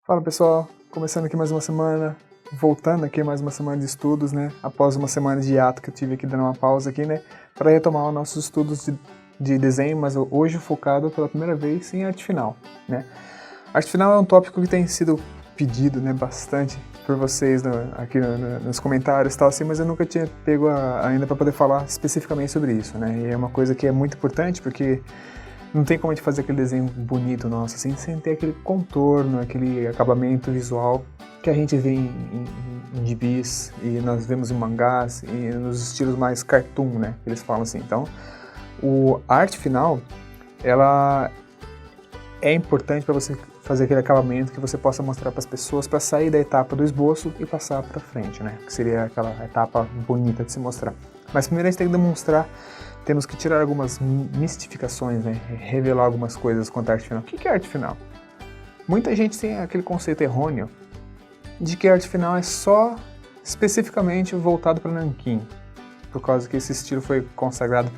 Fala pessoal, começando aqui mais uma semana, voltando aqui mais uma semana de estudos, né? Após uma semana de hiato que eu tive aqui dando uma pausa aqui, né? Para retomar os nossos estudos de desenho, mas hoje focado pela primeira vez em arte final, né? Arte final é um tópico que tem sido pedido, né, bastante por vocês aqui nos comentários e tal, assim, mas eu nunca tinha pego ainda para poder falar especificamente sobre isso, né? E é uma coisa que é muito importante porque não tem como a gente fazer aquele desenho bonito nosso, assim, sem ter aquele contorno, aquele acabamento visual que a gente vê em gibis e nós vemos em mangás e nos estilos mais cartoon, né? Eles falam assim. Então, a arte final, ela é importante para você fazer aquele acabamento que você possa mostrar para as pessoas para sair da etapa do esboço e passar para frente, né? Que seria aquela etapa bonita de se mostrar. Mas primeiro a gente tem que demonstrar. Temos que tirar algumas mistificações, né? Revelar algumas coisas quanto à arte final. O que é arte final? Muita gente tem aquele conceito errôneo de que a arte final é só especificamente voltado para nanquim, por causa que esse estilo foi consagrado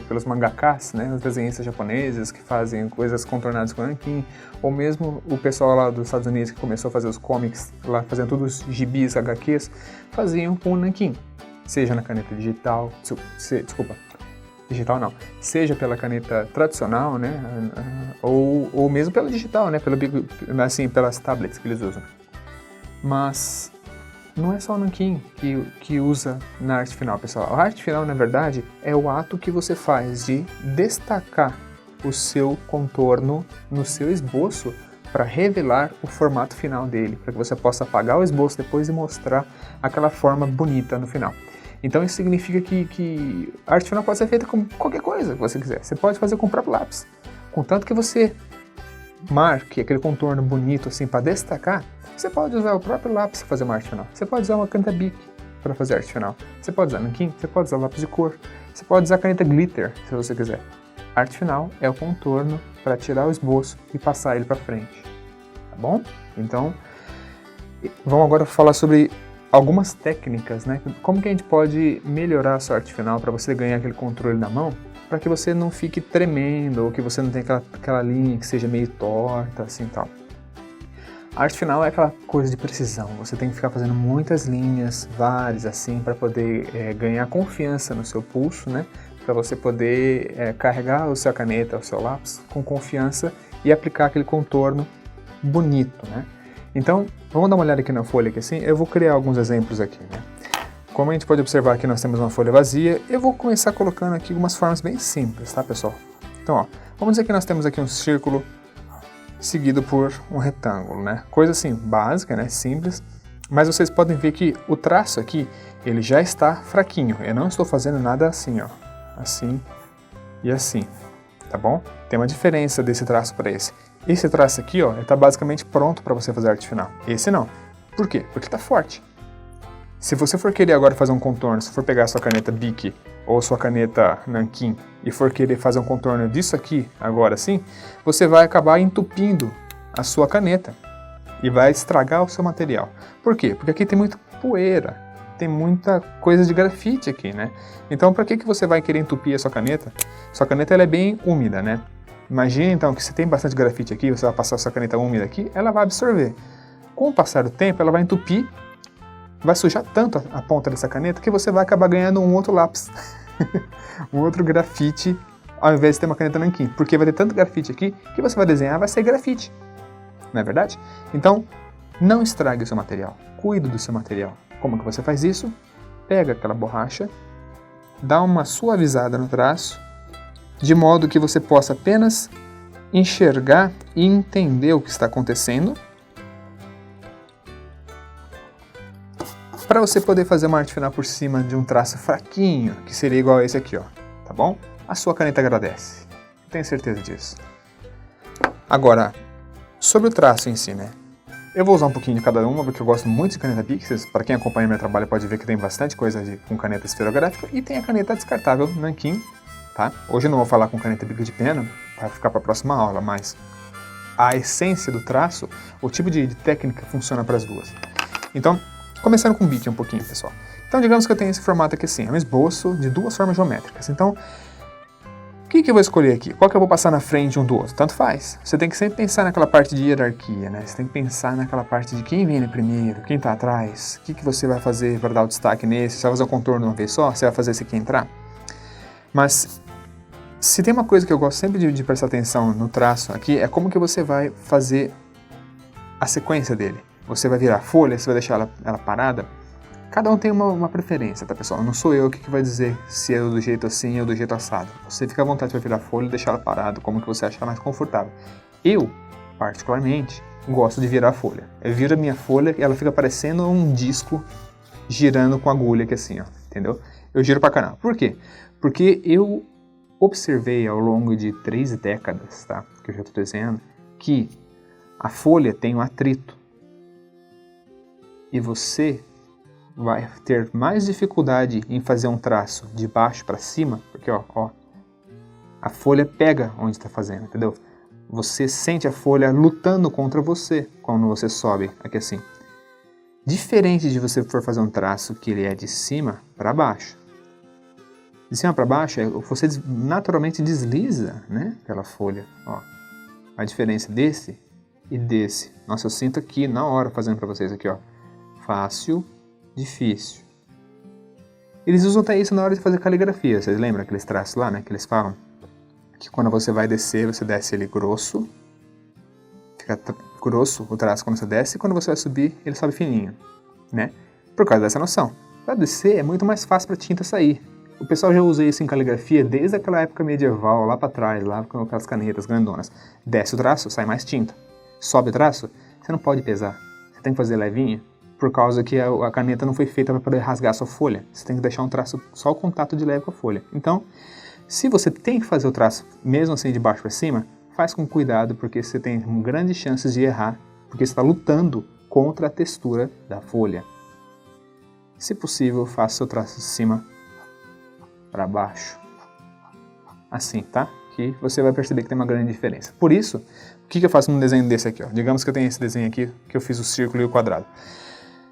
pelos mangakas, né? Os desenhistas japoneses que fazem coisas contornadas com nanquim, ou mesmo o pessoal lá dos Estados Unidos que começou a fazer os comics, lá fazendo todos os gibis, HQs, faziam com nanquim, seja na caneta digital, digital não, seja pela caneta tradicional, né, ou mesmo pela digital, né, pelas tablets que eles usam. Mas não é só o nanquim que usa na arte final, pessoal. A arte final, na verdade, é o ato que você faz de destacar o seu contorno no seu esboço para revelar o formato final dele, para que você possa apagar o esboço depois e mostrar aquela forma bonita no final. Então isso significa que a arte final pode ser feita com qualquer coisa que você quiser. Você pode fazer com o próprio lápis. Contanto que você marque aquele contorno bonito assim para destacar, você pode usar o próprio lápis para fazer uma arte final. Você pode usar uma caneta Bic para fazer arte final. Você pode usar nanquim, você pode usar lápis de cor, você pode usar caneta glitter se você quiser. A arte final é o contorno para tirar o esboço e passar ele para frente. Tá bom? Então, vamos agora falar sobre algumas técnicas, né? Como que a gente pode melhorar a sua arte final para você ganhar aquele controle na mão, para que você não fique tremendo ou que você não tenha aquela linha que seja meio torta, assim, tal. A arte final é aquela coisa de precisão. Você tem que ficar fazendo muitas linhas, várias, assim, para poder ganhar confiança no seu pulso, né? Para você poder carregar a sua caneta, o seu lápis com confiança e aplicar aquele contorno bonito, né? Então, vamos dar uma olhada aqui na folha, aqui assim, eu vou criar alguns exemplos aqui, né? Como a gente pode observar aqui, nós temos uma folha vazia, eu vou começar colocando aqui algumas formas bem simples, tá, pessoal? Então, ó, vamos dizer que nós temos aqui um círculo seguido por um retângulo, né? Coisa assim, básica, né? Simples, mas vocês podem ver que o traço aqui, ele já está fraquinho, eu não estou fazendo nada assim, ó, assim e assim, tá bom? Tem uma diferença desse traço para esse. Esse traço aqui, ó, está basicamente pronto para você fazer a arte final. Esse não. Por quê? Porque está forte. Se você for querer agora fazer um contorno, se for pegar a sua caneta Bic ou sua caneta nanquim e for querer fazer um contorno disso aqui, agora sim, você vai acabar entupindo a sua caneta e vai estragar o seu material. Por quê? Porque aqui tem muita poeira, tem muita coisa de grafite aqui, né? Então, para que você vai querer entupir a sua caneta? Sua caneta ela é bem úmida, né? Imagina então que se tem bastante grafite aqui, você vai passar a sua caneta úmida aqui, ela vai absorver. Com o passar do tempo, ela vai entupir, vai sujar tanto a ponta dessa caneta que você vai acabar ganhando um outro lápis, um outro grafite, ao invés de ter uma caneta nanquim. Porque vai ter tanto grafite aqui que você vai desenhar, vai ser grafite. Não é verdade? Então, não estrague o seu material, cuide do seu material. Como que você faz isso? Pega aquela borracha, dá uma suavizada no traço, de modo que você possa apenas enxergar e entender o que está acontecendo, para você poder fazer uma arte final por cima de um traço fraquinho, que seria igual a esse aqui, ó, tá bom? A sua caneta agradece, tenho certeza disso. Agora, sobre o traço em si, né? Eu vou usar um pouquinho de cada uma, porque eu gosto muito de caneta Bic. Para quem acompanha meu trabalho pode ver que tem bastante coisa com caneta esferográfica, e tem a caneta descartável nanquim. Tá? Hoje eu não vou falar com caneta Bic de pena, para ficar para a próxima aula, mas a essência do traço, o tipo de técnica funciona para as duas. Então, começando com o Bic um pouquinho, pessoal. Então, digamos que eu tenho esse formato aqui assim, é um esboço de duas formas geométricas. Então, que eu vou escolher aqui? Qual que eu vou passar na frente um do outro? Tanto faz. Você tem que sempre pensar naquela parte de hierarquia, né? Você tem que pensar naquela parte de quem vem primeiro, quem tá atrás, o que você vai fazer para dar o destaque nesse, você vai fazer o contorno de uma vez só, você vai fazer esse aqui entrar. Mas, se tem uma coisa que eu gosto sempre de prestar atenção no traço aqui, é como que você vai fazer a sequência dele. Você vai virar a folha, você vai deixar ela parada. Cada um tem uma preferência, tá, pessoal? Não sou eu que vai dizer se é do jeito assim ou do jeito assado. Você fica à vontade para virar a folha e deixar ela parada, como que você achar mais confortável. Eu, particularmente, gosto de virar a folha. Eu viro a minha folha e ela fica parecendo um disco girando com agulha aqui assim, ó, entendeu? Eu giro pra caramba. Por quê? Porque eu observei ao longo de 3 décadas, tá, que eu já estou desenhando, que a folha tem um atrito. E você vai ter mais dificuldade em fazer um traço de baixo para cima, porque ó, a folha pega onde está fazendo, entendeu? Você sente a folha lutando contra você quando você sobe aqui assim. Diferente de você for fazer um traço que ele é de cima para baixo. De cima para baixo, você naturalmente desliza, né, pela folha. Ó, a diferença desse e desse. Nossa, eu sinto aqui na hora fazendo para vocês aqui, ó. Fácil, difícil. Eles usam até isso na hora de fazer caligrafia. Vocês lembram aqueles traços lá, né? Que eles falam que quando você vai descer, você desce ele grosso. Fica grosso o traço quando você desce. E quando você vai subir, ele sobe fininho, né? Por causa dessa noção. Para descer é muito mais fácil para a tinta sair. O pessoal já usa isso em caligrafia desde aquela época medieval, lá para trás, lá com aquelas canetas grandonas. Desce o traço, sai mais tinta. Sobe o traço, você não pode pesar. Você tem que fazer levinha, por causa que a caneta não foi feita para poder rasgar a sua folha. Você tem que deixar um traço, só o contato de leve com a folha. Então, se você tem que fazer o traço, mesmo assim de baixo para cima, faz com cuidado, porque você tem grandes chances de errar, porque você está lutando contra a textura da folha. Se possível, faça o seu traço de cima para baixo. Assim, tá? Que você vai perceber que tem uma grande diferença. Por isso, o que eu faço num desenho desse aqui? Ó? Digamos que eu tenho esse desenho aqui, que eu fiz o círculo e o quadrado.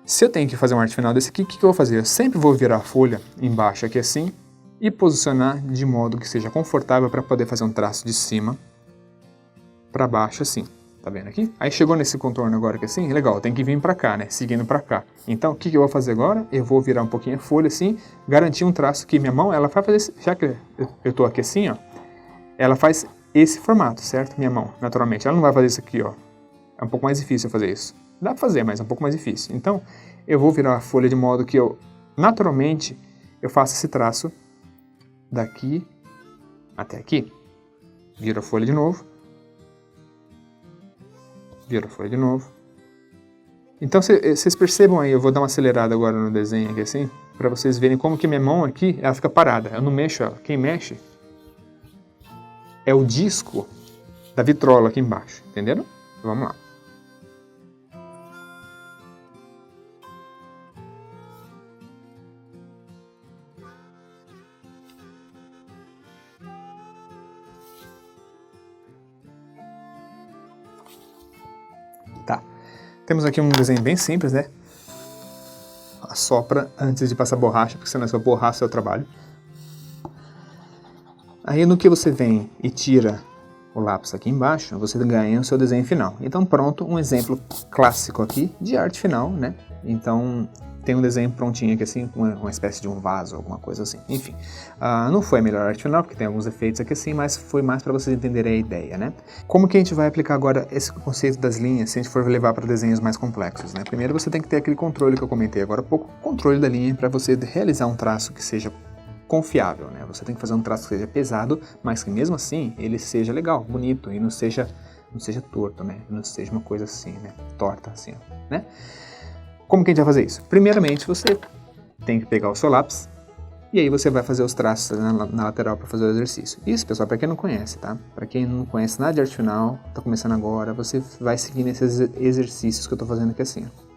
Se eu tenho que fazer uma arte final desse aqui, o que eu vou fazer? Eu sempre vou virar a folha embaixo aqui assim e posicionar de modo que seja confortável para poder fazer um traço de cima para baixo assim. Tá vendo aqui? Aí chegou nesse contorno agora aqui assim, legal, tem que vir para cá, né? Seguindo para cá. Então, o que eu vou fazer agora? Eu vou virar um pouquinho a folha assim, garantir um traço que minha mão, ela vai fazer, já que eu tô aqui assim, ó, ela faz esse formato, certo? Minha mão, naturalmente. Ela não vai fazer isso aqui, ó. É um pouco mais difícil fazer isso. Dá para fazer, mas é um pouco mais difícil. Então, eu vou virar a folha de modo que eu, naturalmente, eu faço esse traço daqui até aqui. Viro a folha de novo. Viro a folha de novo. Então, vocês percebam aí, eu vou dar uma acelerada agora no desenho aqui assim, para vocês verem como que minha mão aqui, ela fica parada. Eu não mexo ela. Quem mexe é o disco da vitrola aqui embaixo. Entenderam? Vamos lá. Tá. Temos aqui um desenho bem simples, né? Assopra antes de passar borracha, porque senão essa borracha é o trabalho. Aí no que você vem e tira o lápis aqui embaixo, você ganha o seu desenho final. Então pronto, um exemplo clássico aqui de arte final, né? Então tem um desenho prontinho aqui assim, uma espécie de um vaso, alguma coisa assim. Enfim, não foi a melhor arte final, porque tem alguns efeitos aqui assim, mas foi mais para vocês entenderem a ideia, né? Como que a gente vai aplicar agora esse conceito das linhas, se a gente for levar para desenhos mais complexos, né? Primeiro você tem que ter aquele controle que eu comentei agora há pouco, controle da linha para você realizar um traço que seja confiável, né? Você tem que fazer um traço que seja pesado, mas que mesmo assim ele seja legal, bonito e não seja torto, né? Não seja uma coisa assim, né? Torta assim, né? Como que a gente vai fazer isso? Primeiramente, você tem que pegar o seu lápis e aí você vai fazer os traços na lateral para fazer o exercício. Isso, pessoal, para quem não conhece, tá? Para quem não conhece nada de arte final, tá começando agora, você vai seguir nesses exercícios que eu tô fazendo aqui assim, ó.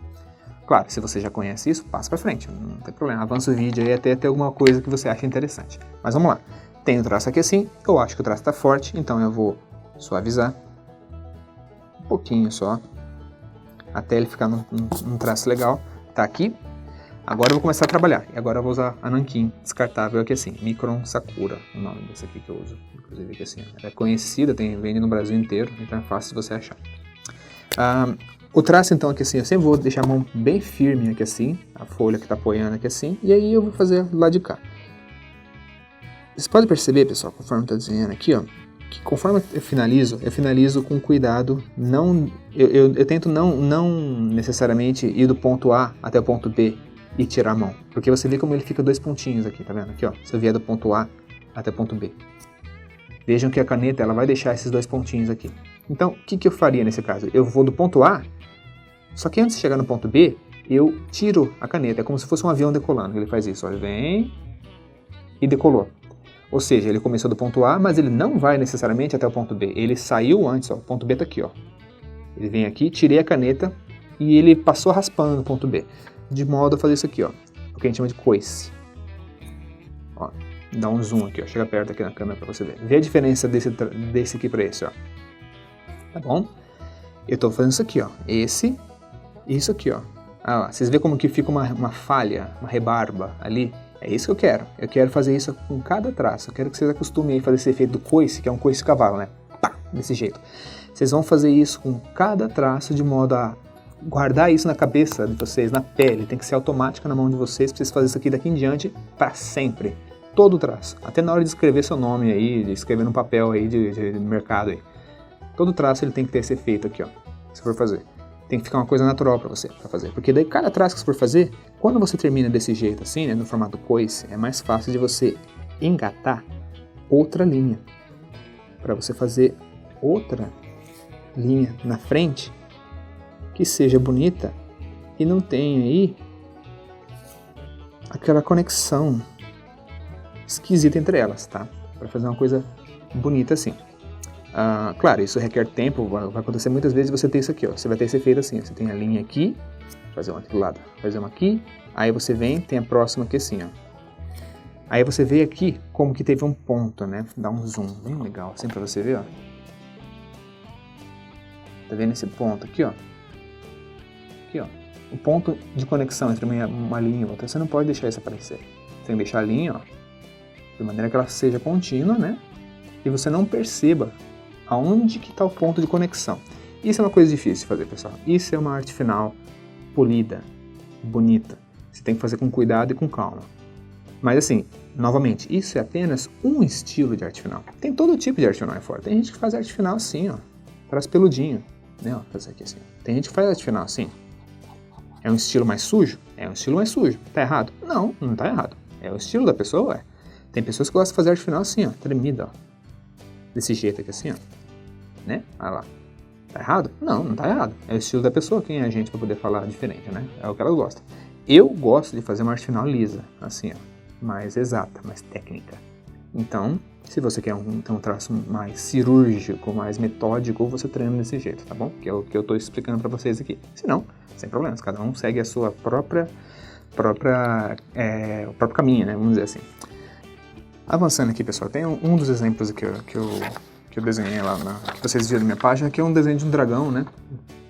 Claro, se você já conhece isso, passa para frente, não tem problema. Avança o vídeo aí até ter alguma coisa que você acha interessante. Mas vamos lá. Tem o traço aqui assim, eu acho que o traço está forte, então eu vou suavizar um pouquinho só, até ele ficar num traço legal. Tá aqui. Agora eu vou começar a trabalhar. E agora eu vou usar a nanquim descartável aqui assim. Micron Sakura, o nome desse aqui que eu uso. Inclusive aqui assim. Ela é conhecida, vende no Brasil inteiro, então é fácil de você achar. O traço então aqui assim, eu sempre vou deixar a mão bem firme aqui assim. A folha que está apoiando aqui assim. E aí eu vou fazer do lado de cá. Vocês podem perceber, pessoal, conforme está desenhando aqui, ó. Que conforme eu finalizo com cuidado. Eu tento não necessariamente ir do ponto A até o ponto B e tirar a mão. Porque você vê como ele fica 2 pontinhos aqui, tá vendo? Aqui, ó. Se eu vier do ponto A até o ponto B. Vejam que a caneta ela vai deixar esses 2 pontinhos aqui. Então, o que eu faria nesse caso? Eu vou do ponto A, só que antes de chegar no ponto B, eu tiro a caneta. É como se fosse um avião decolando. Ele faz isso, ó. Ele vem e decolou. Ou seja, ele começou do ponto A, mas ele não vai necessariamente até o ponto B. Ele saiu antes, ó. O ponto B tá aqui, ó. Ele vem aqui, tirei a caneta e ele passou raspando no ponto B. De modo a fazer isso aqui, ó. O que a gente chama de coice. Ó, dá um zoom aqui, ó. Chega perto aqui na câmera pra você ver. Vê a diferença desse aqui pra esse, ó. Tá bom? Eu tô fazendo isso aqui, ó. Esse e isso aqui, ó. Ah, lá. Vocês veem como que fica uma falha, uma rebarba ali? É isso que eu quero. Eu quero fazer isso com cada traço. Eu quero que vocês acostumem a fazer esse efeito do coice, que é um coice cavalo, né? Pá! Desse jeito. Vocês vão fazer isso com cada traço de modo a guardar isso na cabeça de vocês, na pele. Tem que ser automático na mão de vocês, pra vocês fazerem isso aqui daqui em diante para sempre. Todo traço. Até na hora de escrever seu nome aí, de escrever num papel aí de mercado aí. Todo traço ele tem que ter esse efeito aqui, ó. Se for fazer. Tem que ficar uma coisa natural para você fazer. Porque daí cada traço que você for fazer, quando você termina desse jeito assim, né, no formato coice, é mais fácil de você engatar outra linha. Para você fazer outra linha na frente que seja bonita e não tenha aí aquela conexão esquisita entre elas, tá? Para fazer uma coisa bonita assim. Claro, isso requer tempo, vai acontecer muitas vezes você ter isso aqui, ó. Você vai ter esse efeito assim, ó. Você tem a linha aqui, fazer uma aqui do lado, fazer uma aqui, aí você vem, tem a próxima aqui assim, ó. Aí você vê aqui como que teve um ponto, né? Dá um zoom bem legal, assim pra você ver, ó. Tá vendo esse ponto aqui, ó? Aqui, ó. O ponto de conexão entre uma linha e outra, você não pode deixar isso aparecer. Você tem que deixar a linha, ó, de maneira que ela seja contínua, né? E você não perceba aonde que está o ponto de conexão. Isso é uma coisa difícil de fazer, pessoal. Isso é uma arte final polida, bonita. Você tem que fazer com cuidado e com calma. Mas assim, novamente, isso é apenas um estilo de arte final. Tem todo tipo de arte final aí fora. Tem gente que faz arte final assim, ó. Traz peludinho, né? Ó, fazer aqui assim. Tem gente que faz arte final assim. É um estilo mais sujo? É um estilo mais sujo. Tá errado? Não, não tá errado. É o estilo da pessoa, é. Tem pessoas que gostam de fazer arte final assim, ó. Tremida, ó. Desse jeito aqui assim, ó. Né? Olha lá. Tá errado? Não, não tá errado. É o estilo da pessoa, quem é a gente pra poder falar diferente, né? É o que elas gostam. Eu gosto de fazer uma arte final lisa, assim, ó. Mais exata, mais técnica. Então, se você quer ter um traço mais cirúrgico, mais metódico, você treina desse jeito, tá bom? Que é o que eu tô explicando pra vocês aqui. Se não, sem problemas. Cada um segue a sua o próprio caminho, né? Vamos dizer assim. Avançando aqui, pessoal, tem um dos exemplos que eu desenhei lá, que vocês viram na minha página, que é um desenho de um dragão, né?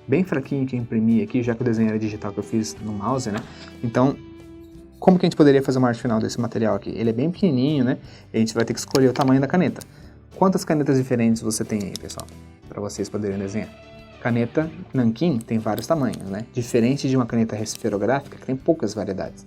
Bem fraquinho que eu imprimi aqui, já que o desenho era digital que eu fiz no mouse, né? Então, como que a gente poderia fazer uma arte final desse material aqui? Ele é bem pequenininho, né? E a gente vai ter que escolher o tamanho da caneta. Quantas canetas diferentes você tem aí, pessoal? Para vocês poderem desenhar. Caneta nanquim tem vários tamanhos, né? Diferente de uma caneta esferográfica, que tem poucas variedades.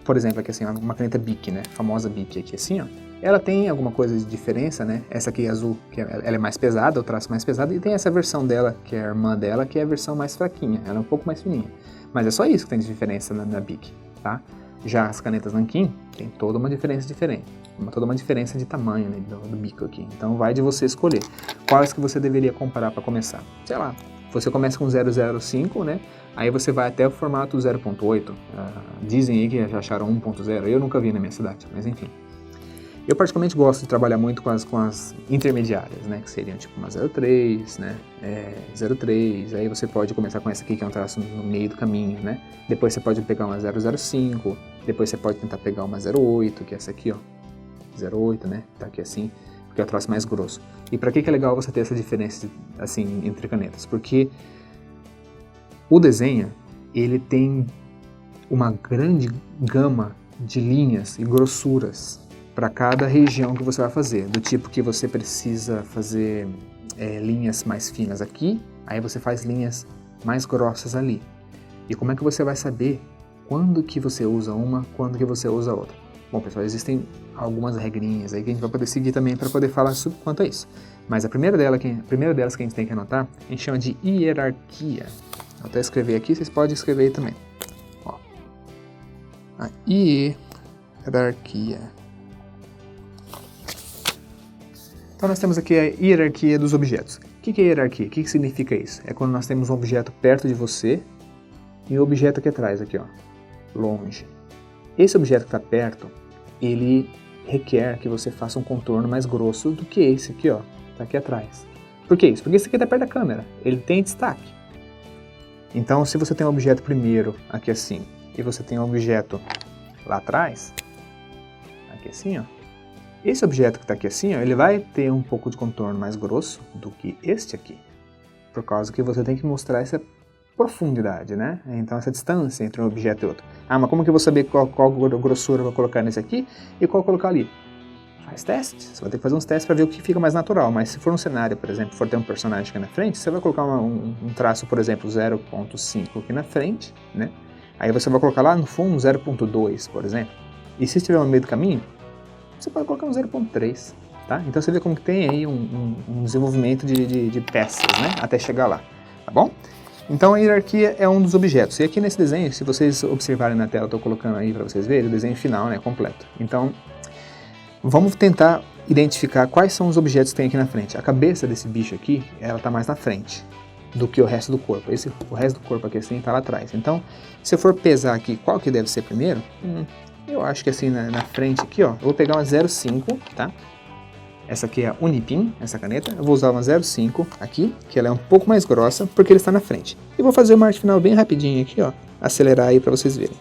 Por exemplo, aqui assim, uma caneta Bic, né? A famosa Bic aqui assim, ó. Ela tem alguma coisa de diferença, né? Essa aqui azul, que ela é mais pesada, o traço mais pesado, e tem essa versão dela, que é a irmã dela, que é a versão mais fraquinha, ela é um pouco mais fininha. Mas é só isso que tem de diferença na Bic, tá? Já as canetas nanquim tem toda uma diferença diferente, toda uma diferença de tamanho, né, do bico aqui. Então vai de você escolher quais que você deveria comprar para começar. Sei lá, você começa com 0,05, né? Aí você vai até o formato 0.8. Dizem aí que já acharam 1.0, eu nunca vi na minha cidade, mas enfim. Eu particularmente gosto de trabalhar muito com as intermediárias, né? Que seriam tipo uma 0.3, né? 0.3, aí você pode começar com essa aqui que é um traço no meio do caminho, né? Depois você pode pegar uma 0.05, depois você pode tentar pegar uma 0.8, que é essa aqui, ó. 0.8, né? Tá aqui assim, porque é o traço mais grosso. E para que é legal você ter essa diferença assim entre canetas? Porque o desenho, ele tem uma grande gama de linhas e grossuras para cada região que você vai fazer, do tipo que você precisa fazer linhas mais finas aqui, aí você faz linhas mais grossas ali. E como é que você vai saber quando que você usa uma, quando que você usa outra? Bom, pessoal, existem algumas regrinhas aí que a gente vai poder seguir também para poder falar sobre quanto a isso. Mas a primeira delas que a gente tem que anotar, a gente chama de hierarquia. Vou até escrever aqui, vocês podem escrever aí também. Ó. A hierarquia. Então nós temos aqui a hierarquia dos objetos. O que é hierarquia? O que significa isso? É quando nós temos um objeto perto de você e um objeto aqui atrás, aqui ó, longe. Esse objeto que está perto, ele requer que você faça um contorno mais grosso do que esse aqui ó, está aqui atrás. Por que isso? Porque esse aqui está perto da câmera, ele tem destaque. Então se você tem um objeto primeiro, aqui assim, e você tem um objeto lá atrás, aqui assim ó, esse objeto que está aqui assim, ó, ele vai ter um pouco de contorno mais grosso do que este aqui. Por causa que você tem que mostrar essa profundidade, né? Então essa distância entre um objeto e outro. Ah, mas como que eu vou saber qual grossura eu vou colocar nesse aqui e qual colocar ali? Faz testes. Você vai ter que fazer uns testes para ver o que fica mais natural. Mas se for um cenário, por exemplo, for ter um personagem aqui na frente, você vai colocar um traço, por exemplo, 0.5 aqui na frente, né? Aí você vai colocar lá no fundo 0.2, por exemplo. E se estiver no meio do caminho, você pode colocar um 0.3, tá? Então você vê como que tem aí um desenvolvimento de peças, né? Até chegar lá, tá bom? Então a hierarquia é um dos objetos. E aqui nesse desenho, se vocês observarem na tela, eu estou colocando aí para vocês verem o desenho final, né? Completo. Então, vamos tentar identificar quais são os objetos que tem aqui na frente. A cabeça desse bicho aqui, ela está mais na frente do que o resto do corpo. O resto do corpo aqui assim está lá atrás. Então, se eu for pesar aqui qual que deve ser primeiro, eu acho que assim na frente aqui, ó, eu vou pegar uma 0,5, tá? Essa aqui é a Unipin, essa caneta. Eu vou usar uma 0,5 aqui, que ela é um pouco mais grossa, porque ele está na frente. E vou fazer uma arte final bem rapidinho aqui, ó. Acelerar aí para vocês verem.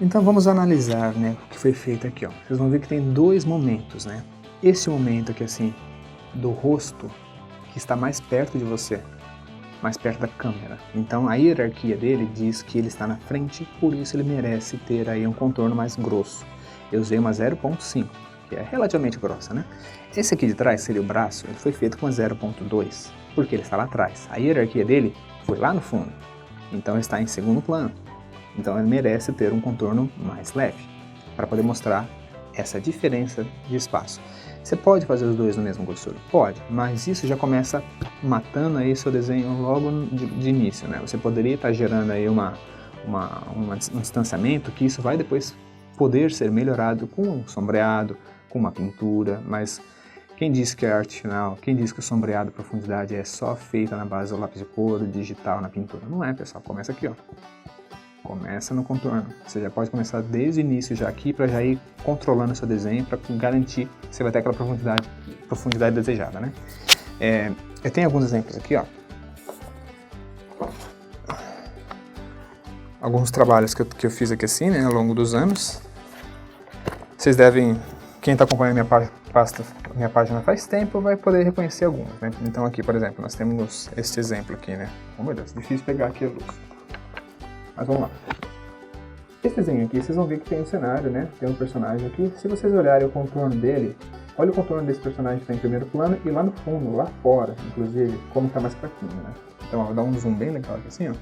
Então vamos analisar, né, o que foi feito aqui, ó. Vocês vão ver que tem dois momentos, né? Esse momento aqui assim, do rosto, que está mais perto de você, mais perto da câmera. Então a hierarquia dele diz que ele está na frente, por isso ele merece ter aí um contorno mais grosso. Eu usei uma 0.5, que é relativamente grossa, né? Esse aqui de trás seria o braço, ele foi feito com a 0.2, porque ele está lá atrás. A hierarquia dele foi lá no fundo, então ele está em segundo plano. Então ele merece ter um contorno mais leve, para poder mostrar essa diferença de espaço. Você pode fazer os dois no mesmo grossura? Pode, mas isso já começa matando aí seu desenho logo de início, né? Você poderia estar gerando aí um distanciamento, que isso vai depois poder ser melhorado com um sombreado, com uma pintura, mas quem disse que a arte final, quem disse que o sombreado, profundidade é só feita na base do lápis de cor, digital, na pintura? Não é, pessoal, começa aqui, ó. Começa no contorno. Você já pode começar desde o início já aqui para já ir controlando o seu desenho para garantir que você vai ter aquela profundidade desejada, né? Eu tenho alguns exemplos aqui, ó. Alguns trabalhos que eu fiz aqui assim, né, ao longo dos anos. Vocês devem, quem está acompanhando minha página faz tempo, vai poder reconhecer alguns, né? Então aqui, por exemplo, nós temos este exemplo aqui, né? Oh meu Deus, difícil pegar aqui a luz. Mas vamos lá. Esse desenho aqui, vocês vão ver que tem um cenário, né? Tem um personagem aqui. Se vocês olharem o contorno dele, olha o contorno desse personagem que está em primeiro plano e lá no fundo, lá fora, inclusive, como está mais fraquinho, né? Então, ó, vou dar um zoom bem legal aqui assim, ó.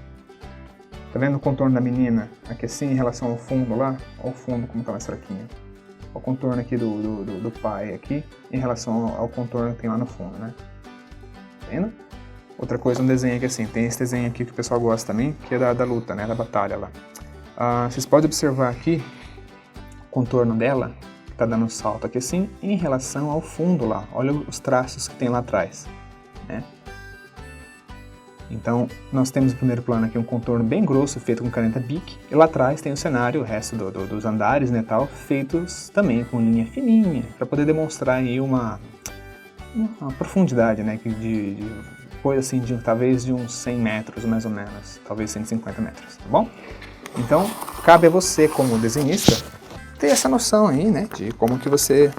Tá vendo o contorno da menina aqui assim em relação ao fundo lá? Olha o fundo como está mais fraquinho. O contorno aqui do pai aqui em relação ao contorno que tem lá no fundo, né? Tá vendo? Outra coisa, um desenho aqui assim, tem esse desenho aqui que o pessoal gosta também, que é da luta, né, da batalha lá. Vocês podem observar aqui o contorno dela, que tá dando um salto aqui assim, em relação ao fundo lá. Olha os traços que tem lá atrás, né? Então, nós temos no primeiro plano aqui um contorno bem grosso, feito com caneta Bic, e lá atrás tem o cenário, o resto dos andares, né, tal, feitos também com linha fininha, para poder demonstrar aí uma uma profundidade, né, de coisa assim, talvez de uns 100 metros, mais ou menos, talvez 150 metros, tá bom? Então, cabe a você, como desenhista, ter essa noção aí, né, de como que você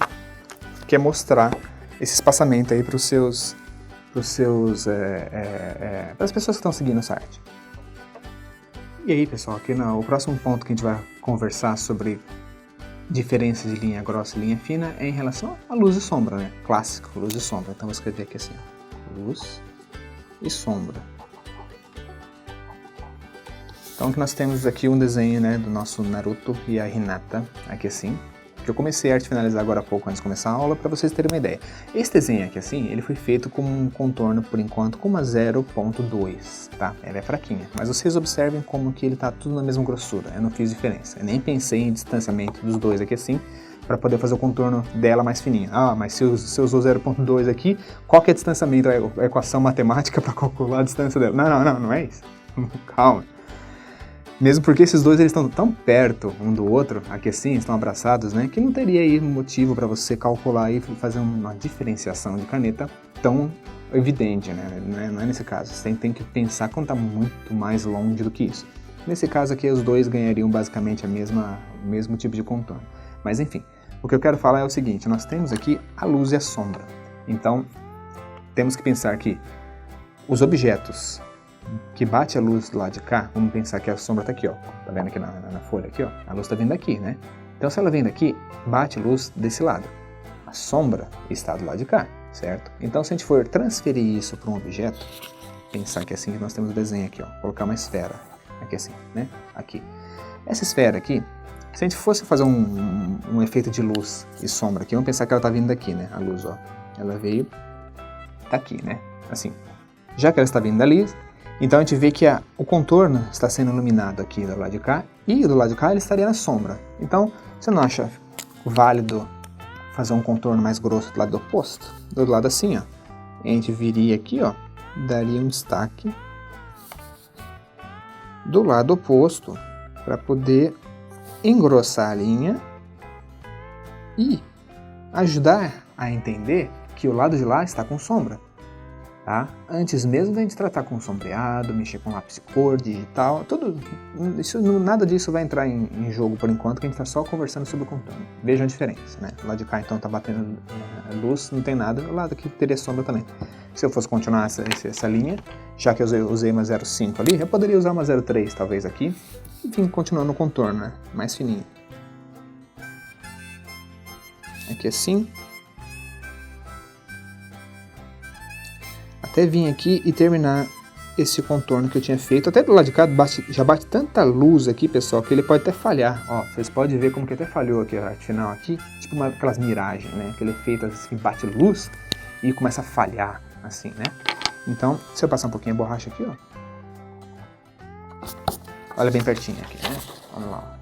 quer mostrar esse espaçamento aí para as pessoas que estão seguindo o site. E aí, pessoal, aqui o próximo ponto que a gente vai conversar sobre diferença de linha grossa e linha fina é em relação à luz e sombra, né? Clássico, luz e sombra. Então, vou escrever aqui assim, ó, luz e sombra. Então, que nós temos aqui um desenho, né, do nosso Naruto e a Hinata, aqui assim, que eu comecei a arte finalizar agora há pouco antes de começar a aula, para vocês terem uma ideia. Esse desenho aqui assim, ele foi feito com um contorno, por enquanto, com uma 0.2, tá? Ela é fraquinha, mas vocês observem como que ele tá tudo na mesma grossura, eu não fiz diferença. Eu nem pensei em distanciamento dos dois aqui assim, para poder fazer o contorno dela mais fininho. Ah, mas se você usou 0.2 aqui, qual que é o distanciamento, a equação matemática para calcular a distância dela? Não é isso. Calma. Mesmo porque esses dois eles estão tão perto um do outro, aqui assim, estão abraçados, né, que não teria aí motivo para você calcular e fazer uma diferenciação de caneta tão evidente, né, não é nesse caso. Você tem que pensar quando está muito mais longe do que isso. Nesse caso aqui, os dois ganhariam basicamente o mesmo tipo de contorno. Mas enfim, o que eu quero falar é o seguinte, nós temos aqui a luz e a sombra. Então, temos que pensar que os objetos que bate a luz do lado de cá, vamos pensar que a sombra está aqui, ó. Tá vendo aqui na folha aqui, ó? A luz está vindo daqui, né? Então, se ela vem daqui, bate a luz desse lado. A sombra está do lado de cá, certo? Então, se a gente for transferir isso para um objeto, pensar que assim nós temos o desenho aqui, ó. Colocar uma esfera, aqui assim, né? Aqui. Essa esfera aqui, se a gente fosse fazer um efeito de luz e sombra aqui, vamos pensar que ela está vindo daqui, né? A luz, ó. Ela veio, tá aqui, né? Assim. Já que ela está vindo dali, então a gente vê que o contorno está sendo iluminado aqui do lado de cá e do lado de cá ele estaria na sombra. Então, você não acha válido fazer um contorno mais grosso do lado oposto? Do lado assim, ó. A gente viria aqui, ó, daria um destaque do lado oposto para poder engrossar a linha e ajudar a entender que o lado de lá está com sombra. Tá? Antes mesmo da gente tratar com sombreado, mexer com lápis de cor, digital, nada disso vai entrar em jogo por enquanto, que a gente está só conversando sobre o contorno. Vejam a diferença, né? O lado de cá então está batendo luz, não tem nada, o lado aqui teria sombra também. Se eu fosse continuar essa linha, já que eu usei uma 0.5 ali, eu poderia usar uma 0.3 talvez aqui, e vim continuando o contorno, né? Mais fininho. Aqui assim. Até vir aqui e terminar esse contorno que eu tinha feito. Até do lado de cá já bate tanta luz aqui, pessoal, que ele pode até falhar. Ó, vocês podem ver como que até falhou aqui a arte final aqui. Tipo aquelas miragens, né? Aquele efeito assim, bate luz e começa a falhar, assim, né? Então, se eu passar um pouquinho a borracha aqui, ó. Olha bem pertinho aqui, né? Vamos lá, ó.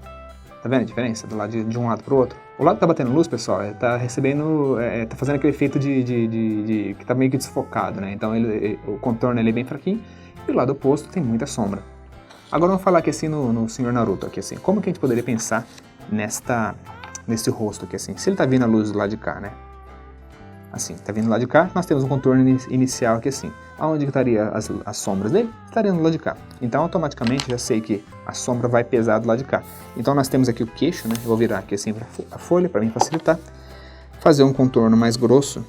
Tá vendo a diferença do lado de um lado pro outro? O lado que tá batendo luz, pessoal, tá recebendo, tá fazendo aquele efeito que tá meio que desfocado, né? Então o contorno ele é bem fraquinho e o lado oposto tem muita sombra. Agora vamos falar aqui assim no Sr. Naruto, aqui assim. Como que a gente poderia pensar nesse rosto aqui assim? Se ele tá vindo a luz do lado de cá, né? Assim, tá vindo do lado de cá, nós temos um contorno inicial aqui assim. Aonde que estaria as sombras dele? Estaria do lado de cá. Então, automaticamente, já sei que a sombra vai pesar do lado de cá. Então, nós temos aqui o queixo, né? Eu vou virar aqui assim a folha, para mim facilitar. Fazer um contorno mais grosso.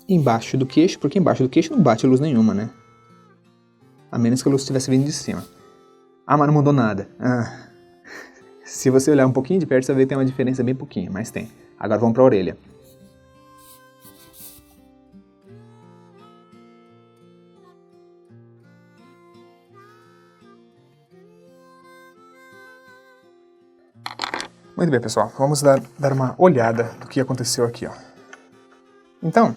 Embaixo do queixo, porque embaixo do queixo não bate luz nenhuma, né? A menos que a luz estivesse vindo de cima. Ah, mas não mudou nada. Se você olhar um pouquinho de perto, você vai ver que tem uma diferença bem pouquinho, mas tem. Agora vamos para a orelha. Muito bem, pessoal. Vamos dar uma olhada do que aconteceu aqui, ó. Então,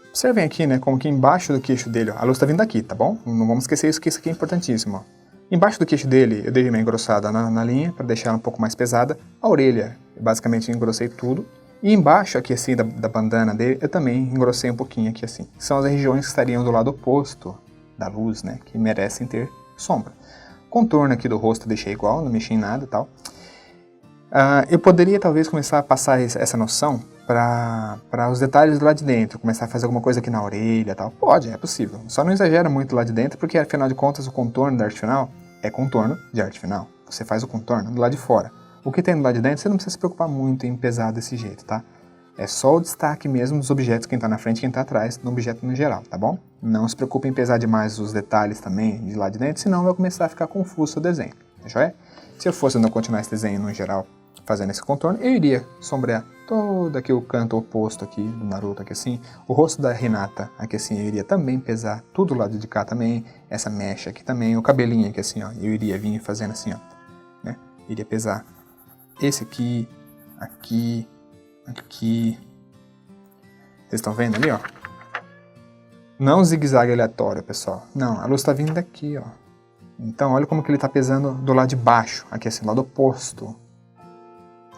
observem aqui, né, como que embaixo do queixo dele, ó, a luz está vindo daqui, tá bom? Não vamos esquecer isso, que isso aqui é importantíssimo, ó. Embaixo do queixo dele, eu dei uma engrossada na linha, para deixar ela um pouco mais pesada. A orelha, eu basicamente engrossei tudo. E embaixo aqui, assim, da bandana dele, eu também engrossei um pouquinho aqui, assim. São as regiões que estariam do lado oposto da luz, né, que merecem ter sombra. Contorno aqui do rosto eu deixei igual, não mexi em nada e tal. Eu poderia talvez começar a passar essa noção para os detalhes do lado de dentro, começar a fazer alguma coisa aqui na orelha e tal. Pode, é possível. Só não exagera muito lá de dentro, porque afinal de contas o contorno da arte final é contorno de arte final. Você faz o contorno do lado de fora. O que tem do lado de dentro, você não precisa se preocupar muito em pesar desse jeito, tá? É só o destaque mesmo dos objetos, quem está na frente e quem está atrás, do objeto no geral, tá bom? Não se preocupe em pesar demais os detalhes também de lá de dentro, senão vai começar a ficar confuso o desenho, joia? Se eu fosse não continuar esse desenho no geral, fazendo esse contorno, eu iria sombrear todo aqui o canto oposto aqui do Naruto, aqui assim, o rosto da Hinata, aqui assim, eu iria também pesar tudo do lado de cá também, essa mecha aqui também, o cabelinho aqui assim, ó, eu iria vir fazendo assim, ó, né? Iria pesar esse aqui, aqui, aqui. Vocês estão vendo ali, ó? Não zigue-zague aleatório, pessoal. Não, a luz está vindo daqui, ó. Então, olha como que ele está pesando do lado de baixo, aqui assim, lado oposto,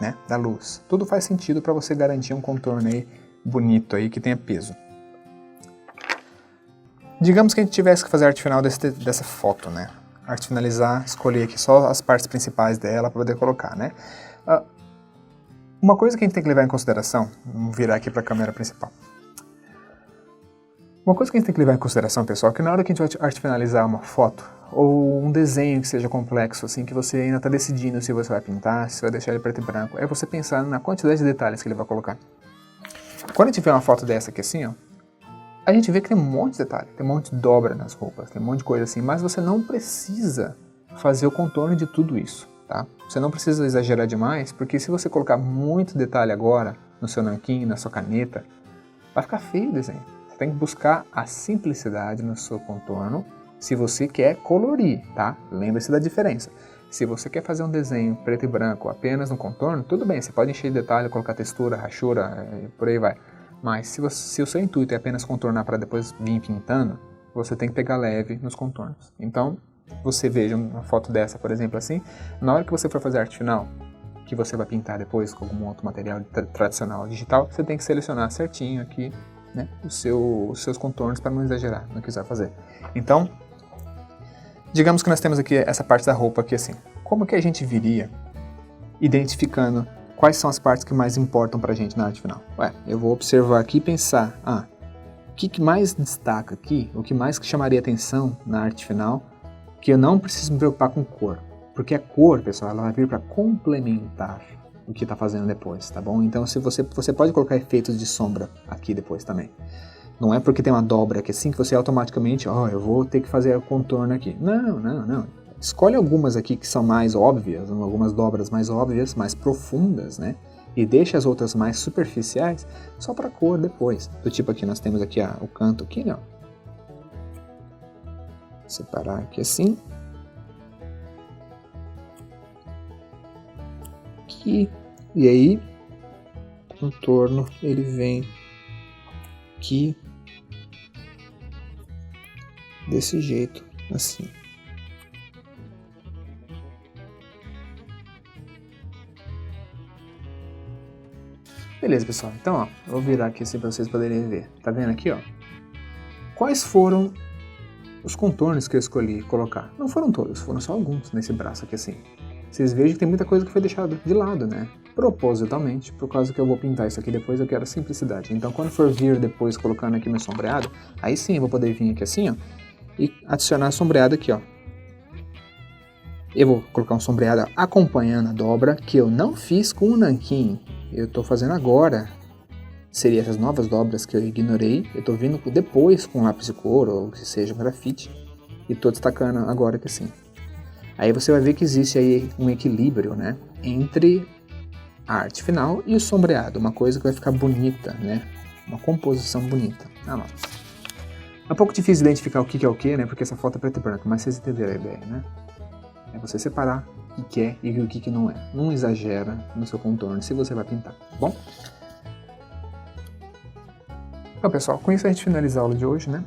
né, da luz. Tudo faz sentido para você garantir um contorno aí bonito aí que tenha peso. Digamos que a gente tivesse que fazer a arte final dessa foto, né? Arte finalizar, escolher aqui só as partes principais dela para poder colocar, né? Uma coisa que a gente tem que levar em consideração, vamos virar aqui para a câmera principal. Uma coisa que a gente tem que levar em consideração, pessoal, é que na hora que a gente vai arte finalizar uma foto, ou um desenho que seja complexo, assim, que você ainda está decidindo se você vai pintar, se vai deixar ele preto e branco, é você pensar na quantidade de detalhes que ele vai colocar. Quando a gente vê uma foto dessa aqui assim, ó, a gente vê que tem um monte de detalhe, tem um monte de dobra nas roupas, tem um monte de coisa assim, mas você não precisa fazer o contorno de tudo isso, tá? Você não precisa exagerar demais, porque se você colocar muito detalhe agora no seu nanquim, na sua caneta, vai ficar feio o desenho. Você tem que buscar a simplicidade no seu contorno, se você quer colorir, tá? Lembre-se da diferença. Se você quer fazer um desenho preto e branco apenas no contorno, tudo bem, você pode encher de detalhe, colocar textura, rachura, por aí vai. Mas se o seu intuito é apenas contornar para depois vir pintando, você tem que pegar leve nos contornos. Então, você veja uma foto dessa, por exemplo, assim, na hora que você for fazer arte final, que você vai pintar depois com algum outro material tradicional digital, você tem que selecionar certinho aqui, né, os seus contornos para não exagerar, não quiser fazer. Então, digamos que nós temos aqui essa parte da roupa aqui assim. Como que a gente viria identificando quais são as partes que mais importam pra gente na arte final? Eu vou observar aqui e pensar, o que mais destaca aqui, o que mais chamaria atenção na arte final, que eu não preciso me preocupar com cor. Porque a cor, pessoal, ela vai vir para complementar o que está fazendo depois, tá bom? Então se você pode colocar efeitos de sombra aqui depois também. Não é porque tem uma dobra aqui assim que você automaticamente, eu vou ter que fazer o contorno aqui. Não. Escolhe algumas aqui que são mais óbvias, algumas dobras mais óbvias, mais profundas, né? E deixa as outras mais superficiais só para cor depois. Do tipo aqui, nós temos aqui o canto aqui, né? Separar aqui assim. Aqui. E aí, o contorno, ele vem aqui. Desse jeito, assim. Beleza, pessoal. Então, eu vou virar aqui assim para vocês poderem ver. Tá vendo aqui, ó? Quais foram os contornos que eu escolhi colocar? Não foram todos, foram só alguns nesse braço aqui assim. Vocês vejam que tem muita coisa que foi deixada de lado, né? Propositalmente, por causa que eu vou pintar isso aqui depois, eu quero simplicidade. Então, quando for vir depois colocando aqui no sombreado, aí sim eu vou poder vir aqui assim, ó, e adicionar sombreado aqui, ó. Eu vou colocar um sombreado acompanhando a dobra, que eu não fiz com o nanquim. Eu tô fazendo agora. Seria essas novas dobras que eu ignorei. Eu tô vindo depois com lápis de cor, ou que seja grafite. E tô destacando agora que assim. Aí você vai ver que existe aí um equilíbrio, né? Entre a arte final e o sombreado. Uma coisa que vai ficar bonita, né? Uma composição bonita. Lá. É um pouco difícil identificar o que é o que, né? Porque essa foto é preto e branco, mas vocês entenderam a ideia, né? É você separar o que é e o que não é. Não exagera no seu contorno se você vai pintar, tá bom? Então, pessoal, com isso a gente finaliza a aula de hoje, né?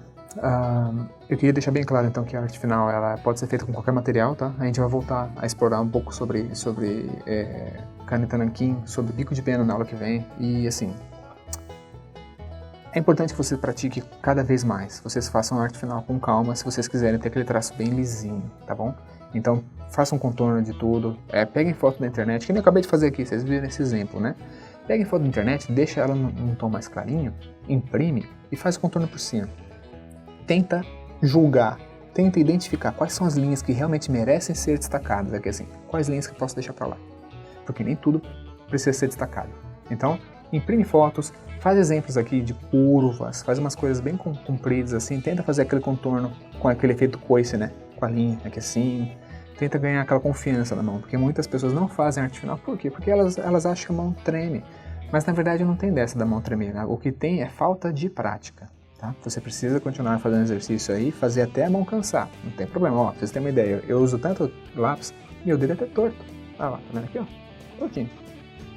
Eu queria deixar bem claro, então, que a arte final ela pode ser feita com qualquer material, tá? A gente vai voltar a explorar um pouco sobre caneta nanquim, sobre bico de pena na aula que vem. E, assim, é importante que você pratique cada vez mais. Vocês façam a arte final com calma, se vocês quiserem ter aquele traço bem lisinho, tá bom? Então, faça um contorno de tudo, peguem foto da internet, que nem eu acabei de fazer aqui, vocês viram esse exemplo, né? Peguem foto da internet, deixa ela num tom mais clarinho, imprime e faz o contorno por cima. Tenta julgar, tenta identificar quais são as linhas que realmente merecem ser destacadas aqui assim, quais linhas que eu posso deixar para lá, porque nem tudo precisa ser destacado. Então, imprime fotos, faz exemplos aqui de curvas, faz umas coisas bem compridas assim, tenta fazer aquele contorno com aquele efeito coice, né? Com a linha aqui assim, tenta ganhar aquela confiança na mão, porque muitas pessoas não fazem arte final, por quê? Porque elas acham que a mão treme, mas na verdade não tem dessa da mão tremer, né? O que tem é falta de prática, tá? Você precisa continuar fazendo exercício aí, fazer até a mão cansar, não tem problema. Ó, pra vocês terem uma ideia, eu uso tanto lápis, meu dedo é até torto, tá lá, tá vendo aqui, ó, tortinho.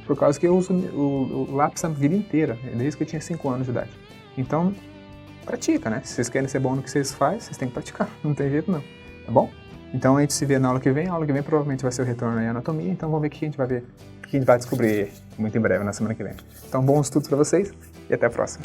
Por causa que eu uso o lápis a vida inteira, desde que eu tinha 5 anos de idade. Então, pratica, né? Se vocês querem ser bom no que vocês fazem, vocês têm que praticar, não tem jeito não, tá bom? Então a gente se vê na aula que vem. A aula que vem provavelmente vai ser o retorno aí à anatomia, então vamos ver o que a gente vai ver, o que a gente vai descobrir muito em breve, na semana que vem. Então bons estudos para vocês e até a próxima.